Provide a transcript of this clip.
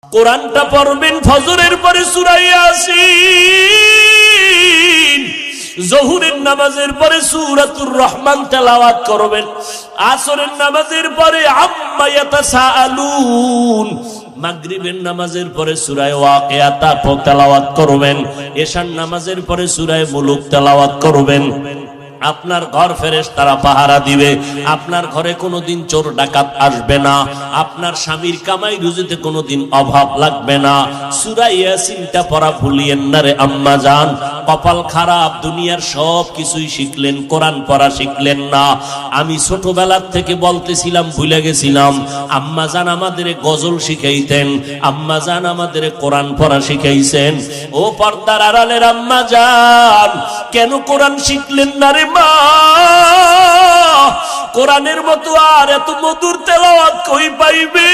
কোরআনটা পড়বেন ফজরের পরে সূরা ইয়াসিন, জোহরের নামাজের পরে সূরাতুর রহমান তেলাওয়াত করবেন, আসরের নামাজের পরে আম্মা ইয়াতাসাআলুন, মাগরিবের নামাজের পরে সূরা ওয়াকিয়া তেলাওয়াত করবেন, এশার নামাজের পরে সূরা মুলুক তেলাওয়াত করবেন। আপনার ঘর ফেরেশতারা পাহারা দিবে, আপনার ঘরে কোনোদিন চোর ডাকাত আসবে না, আপনার স্বামীর কামাই রুজিতে কোনোদিন অভাব লাগবে না। সূরা ইয়াসিনটা পড়া ভুলিয়েন না রে আম্মা জান। কপাল খারাপ, দুনিয়ার সব কিছুই শিখলেন, কোরআন পড়া শিখলেন না। আমি ছোটবেলার থেকে বলতেছিলাম, ভুলে গেছিলাম, আম্মা জান আমাদের গজল শিখাইতেন, আম্মা জান আমাদের কোরআন পড়া শিখাইছেন। ও পর্দার আড়ালের আম্মা জান, কেন কোরআন শিখলেন না রে মা? কোরআনের মতো আর এত মধুর তেলাওয়াত কই পাইবে?